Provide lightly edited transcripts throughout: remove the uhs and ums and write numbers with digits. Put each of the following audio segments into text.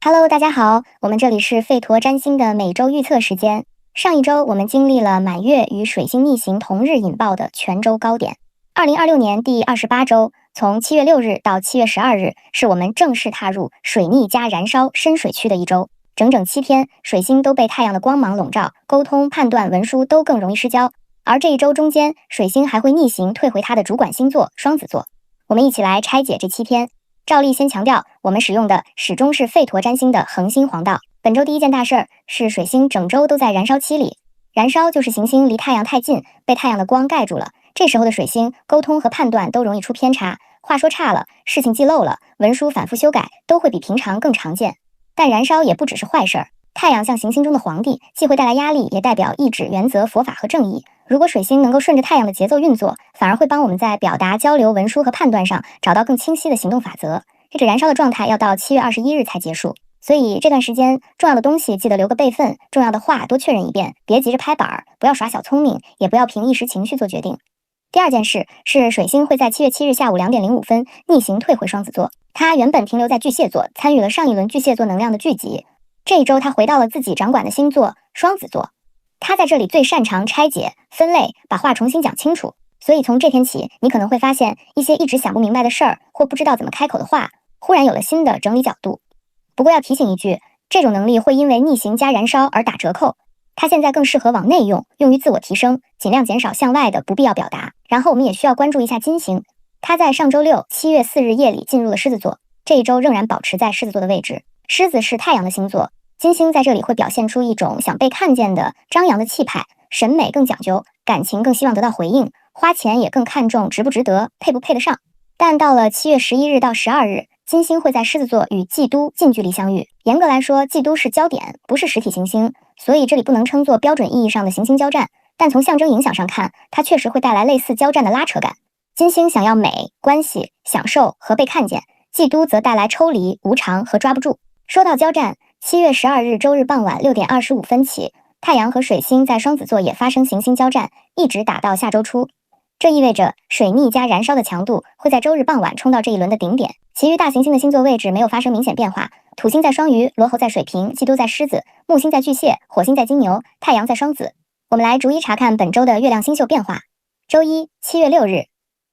Hello，大家好，我们这里是吠陀占星的每周预测时间。上一周我们经历了满月与水星逆行同日引爆的全周高点。2026年第28周，从7月6日到7月12日，是我们正式踏入水逆加燃烧深水区的一周。整整7天，水星都被太阳的光芒笼罩，沟通、判断、文书都更容易失焦。而这一周中间，水星还会逆行退回它的主管星座双子座。我们一起来拆解这7天。照例先强调，我们使用的始终是吠陀占星的恒星黄道。本周第一件大事儿是水星整周都在燃烧期里。燃烧就是行星离太阳太近，被太阳的光盖住了。这时候的水星沟通和判断都容易出偏差，话说差了，事情记漏了，文书反复修改都会比平常更常见。但燃烧也不只是坏事儿，太阳像行星中的皇帝，既会带来压力，也代表意志、原则、佛法和正义。如果水星能够顺着太阳的节奏运作，反而会帮我们在表达、交流、文书和判断上找到更清晰的行动法则。这个燃烧的状态要到7月21日才结束，所以这段时间重要的东西记得留个备份，重要的话多确认一遍，别急着拍板儿，不要耍小聪明，也不要凭一时情绪做决定。第二件事是水星会在7月7日下午2点05分逆行退回双子座，它原本停留在巨蟹座，参与了上一轮巨蟹座能量的聚集，这一周它回到了自己掌管的星座双子座。他在这里最擅长拆解、分类，把话重新讲清楚。所以从这天起，你可能会发现一些一直想不明白的事儿，或不知道怎么开口的话，忽然有了新的整理角度。不过要提醒一句，这种能力会因为逆行加燃烧而打折扣。它现在更适合往内用，用于自我提升，尽量减少向外的不必要表达。然后我们也需要关注一下金星，它在上周六7月4日夜里进入了狮子座，这一周仍然保持在狮子座的位置。狮子是太阳的星座。金星在这里会表现出一种想被看见的张扬的气派，审美更讲究，感情更希望得到回应，花钱也更看重值不值得，配不配得上。但到了7月11日到12日，金星会在狮子座与季都近距离相遇。严格来说，季都是焦点，不是实体行星，所以这里不能称作标准意义上的行星交战。但从象征影响上看，它确实会带来类似交战的拉扯感。金星想要美、关系、享受和被看见，季都则带来抽离、无常和抓不住。说到交战，7月12日周日傍晚6点25分起，太阳和水星在双子座也发生行星交战，一直打到下周初。这意味着水逆加燃烧的强度会在周日傍晚冲到这一轮的顶点，其余大行星的星座位置没有发生明显变化。土星在双鱼，罗喉在水瓶，季都在狮子，木星在巨蟹，火星在金牛，太阳在双子。我们来逐一查看本周的月亮星宿变化。周一7月6日，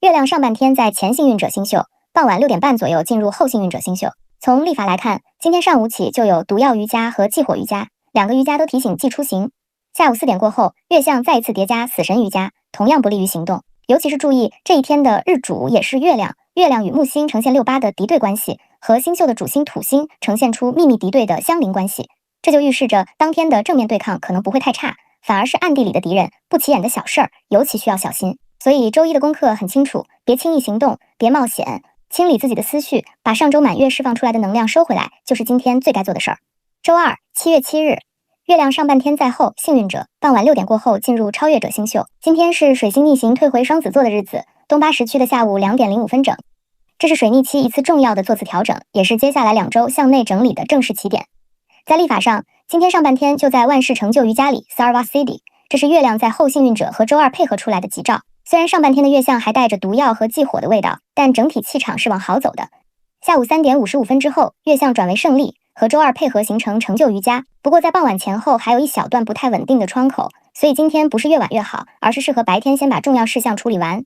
月亮上半天在前幸运者星宿，傍晚6点半左右进入后幸运者星宿。从历法来看，今天上午起就有毒药瑜伽和忌火瑜伽，两个瑜伽都提醒忌出行。下午4点过后，月相再一次叠加死神瑜伽，同样不利于行动。尤其是注意这一天的日主也是月亮，月亮与木星呈现6/8的敌对关系，和星宿的主星土星呈现出秘密敌对的相邻关系。这就预示着当天的正面对抗可能不会太差，反而是暗地里的敌人、不起眼的小事儿，尤其需要小心。所以周一的功课很清楚，别轻易行动，别冒险，清理自己的思绪，把上周满月释放出来的能量收回来，就是今天最该做的事儿。周二7月7日，月亮上半天在后幸运者，傍晚6点过后进入超越者星宿。今天是水星逆行退回双子座的日子，东八时区的下午2点05分整。这是水逆期一次重要的座次调整，也是接下来2周向内整理的正式起点。在历法上，今天上半天就在万事成就瑜伽里 Sarva Siddhi， 这是月亮在后幸运者和周二配合出来的吉兆。虽然上半天的月相还带着毒药和忌火的味道，但整体气场是往好走的。下午3点55分之后，月相转为胜利，和周二配合形成成就瑜伽。不过在傍晚前后还有一小段不太稳定的窗口，所以今天不是越晚越好，而是适合白天先把重要事项处理完。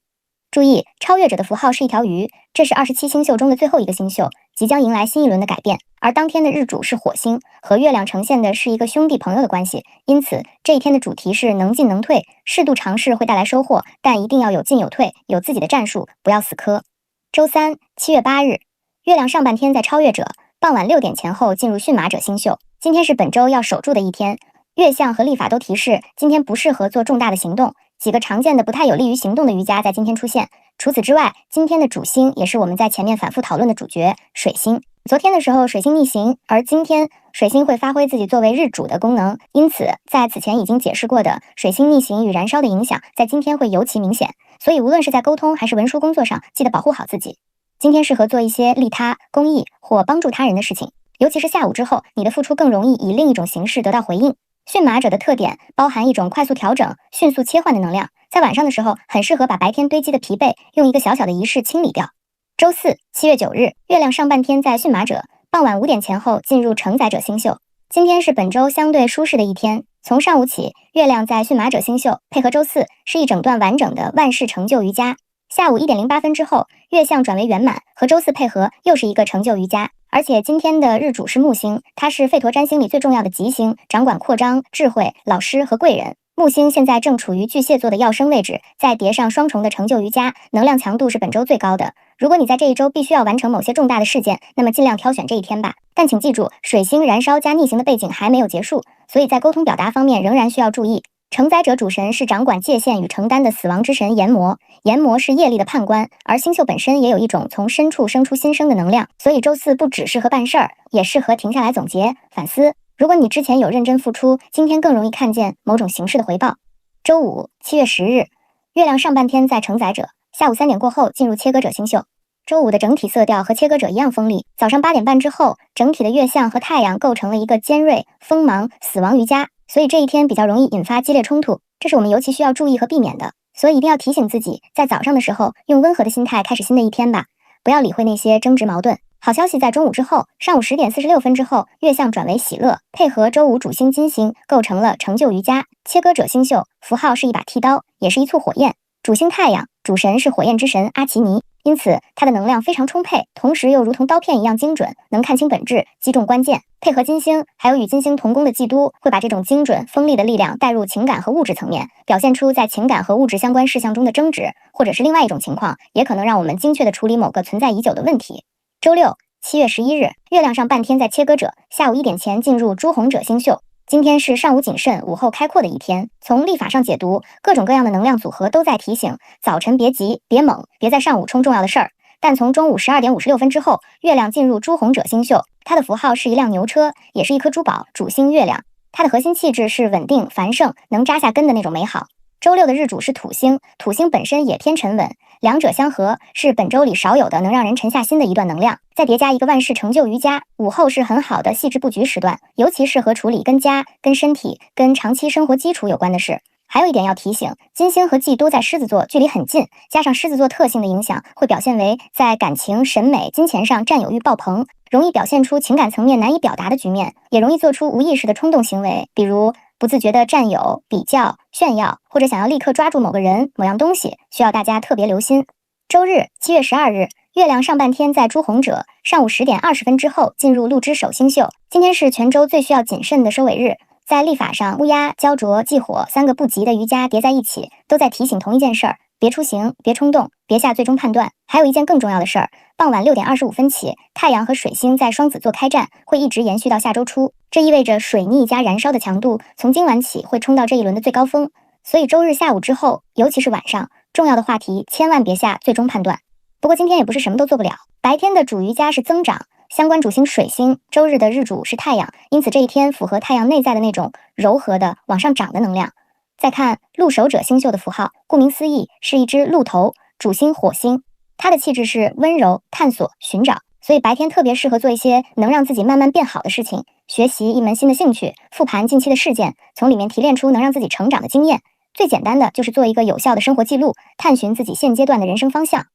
注意，超越者的符号是一条鱼，这是27星宿中的最后一个星宿，即将迎来新一轮的改变。而当天的日主是火星，和月亮呈现的是一个兄弟朋友的关系，因此这一天的主题是能进能退，适度尝试会带来收获，但一定要有进有退，有自己的战术，不要死磕。周三7月8日，月亮上半天在超越者，傍晚6点前后进入驯马者星宿。今天是本周要守住的一天，月相和历法都提示今天不适合做重大的行动，几个常见的不太有利于行动的瑜伽在今天出现。除此之外，今天的主星也是我们在前面反复讨论的主角水星。昨天的时候水星逆行，而今天水星会发挥自己作为日主的功能，因此在此前已经解释过的水星逆行与燃烧的影响在今天会尤其明显。所以无论是在沟通还是文书工作上，记得保护好自己。今天适合做一些利他、公益或帮助他人的事情，尤其是下午之后，你的付出更容易以另一种形式得到回应。驯马者的特点包含一种快速调整、迅速切换的能量，在晚上的时候很适合把白天堆积的疲惫用一个小小的仪式清理掉。周四7月9日，月亮上半天在驯马者，傍晚5点前后进入承载者星宿。今天是本周相对舒适的一天，从上午起，月亮在驯马者星宿，配合周四是一整段完整的万事成就瑜伽。下午1点08分之后，月相转为圆满，和周四配合又是一个成就瑜伽。而且今天的日主是木星，它是吠陀占星里最重要的吉星，掌管扩张、智慧、老师和贵人。木星现在正处于巨蟹座的要生位置，再叠上双重的成就瑜伽，能量强度是本周最高的。如果你在这一周必须要完成某些重大的事件，那么尽量挑选这一天吧。但请记住，水星燃烧加逆行的背景还没有结束，所以在沟通表达方面仍然需要注意。承载者主神是掌管界限与承担的死亡之神阎魔，阎魔是业力的判官，而星宿本身也有一种从深处生出新生的能量，所以周四不只适合办事儿，也适合停下来总结反思。如果你之前有认真付出，今天更容易看见某种形式的回报。周五7月10日，月亮上半天在承载者，下午3点过后进入切割者星宿。周五的整体色调和切割者一样锋利，早上8点半之后，整体的月相和太阳构成了一个尖锐、锋芒、死亡瑜伽，所以这一天比较容易引发激烈冲突，这是我们尤其需要注意和避免的。所以一定要提醒自己，在早上的时候用温和的心态开始新的一天吧，不要理会那些争执矛盾。好消息在中午之后，上午10点46分之后，月相转为喜乐，配合周五主星金星，构成了成就瑜伽。切割者星宿符号是一把剃刀，也是一簇火焰。主星太阳，主神是火焰之神阿奇尼，因此它的能量非常充沛，同时又如同刀片一样精准，能看清本质，击中关键。配合金星，还有与金星同宫的嫉妒，会把这种精准锋利的力量带入情感和物质层面，表现出在情感和物质相关事项中的争执，或者是另外一种情况，也可能让我们精确地处理某个存在已久的问题。周六7月11日，月亮上半天在切割者，下午1点前进入朱红者星宿。今天是上午谨慎，午后开阔的一天。从历法上解读，各种各样的能量组合都在提醒早晨别急、别猛，别在上午冲重要的事儿。但从中午12点56分之后，月亮进入朱红者星宿，它的符号是一辆牛车，也是一颗珠宝，主星月亮。它的核心气质是稳定、繁盛，能扎下根的那种美好。周六的日主是土星，土星本身也偏沉稳，两者相合是本周里少有的能让人沉下心的一段能量。再叠加一个万事成就瑜伽，午后是很好的细致布局时段，尤其适合处理跟家、跟身体、跟长期生活基础有关的事。还有一点要提醒，金星和忌都在狮子座，距离很近，加上狮子座特性的影响，会表现为在感情、审美、金钱上占有欲爆棚，容易表现出情感层面难以表达的局面，也容易做出无意识的冲动行为，比如不自觉的占有、比较、炫耀，或者想要立刻抓住某个人、某样东西，需要大家特别留心。周日7月12日，月亮上半天在朱红者，上午10点20分之后进入鹿之首星宿。今天是全周最需要谨慎的收尾日。在历法上，乌鸦、焦灼、忌火3个不吉的瑜伽叠在一起，都在提醒同一件事儿：别出行，别冲动，别下最终判断。还有一件更重要的事儿，傍晚6点25分起，太阳和水星在双子座开战，会一直延续到下周初。这意味着水逆加燃烧的强度从今晚起会冲到这一轮的最高峰。所以周日下午之后，尤其是晚上，重要的话题千万别下最终判断。不过今天也不是什么都做不了，白天的主瑜伽是增长。相关主星水星，周日的日主是太阳，因此这一天符合太阳内在的那种柔和的往上涨的能量。再看鹿守者星宿的符号，顾名思义是一只鹿头，主星火星，它的气质是温柔、探索、寻找，所以白天特别适合做一些能让自己慢慢变好的事情，学习一门新的兴趣，复盘近期的事件，从里面提炼出能让自己成长的经验。最简单的就是做一个有效的生活记录，探寻自己现阶段的人生方向。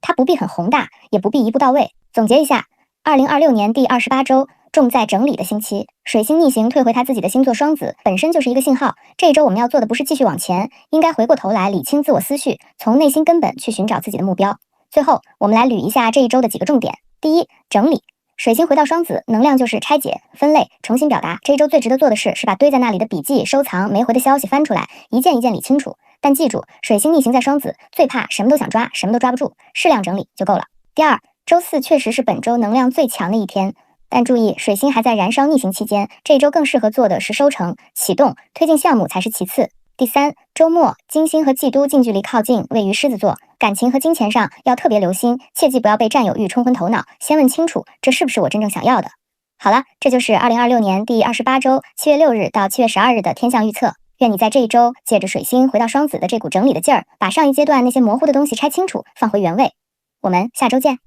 它不必很宏大，也不必一步到位。总结一下，2026年第28周，重在整理的星期，水星逆行退回他自己的星座双子，本身就是一个信号。这一周我们要做的不是继续往前，应该回过头来理清自我思绪，从内心根本去寻找自己的目标。最后，我们来捋一下这一周的几个重点。第一，整理。水星回到双子，能量就是拆解、分类、重新表达。这一周最值得做的事是把堆在那里的笔记、收藏、没回的消息翻出来，一件一件理清楚。但记住，水星逆行在双子，最怕什么都想抓，什么都抓不住，适量整理就够了。第二，周四确实是本周能量最强的一天，但注意，水星还在燃烧逆行期间，这一周更适合做的是收成、启动、推进项目才是其次。第三，周末金星和忌都近距离靠近，位于狮子座，感情和金钱上要特别留心，切记不要被占有欲冲昏头脑，先问清楚这是不是我真正想要的。好了，这就是2026年第28周7月6日到7月12日的天象预测。愿你在这一周借着水星回到双子的这股整理的劲儿，把上一阶段那些模糊的东西拆清楚，放回原位。我们下周见。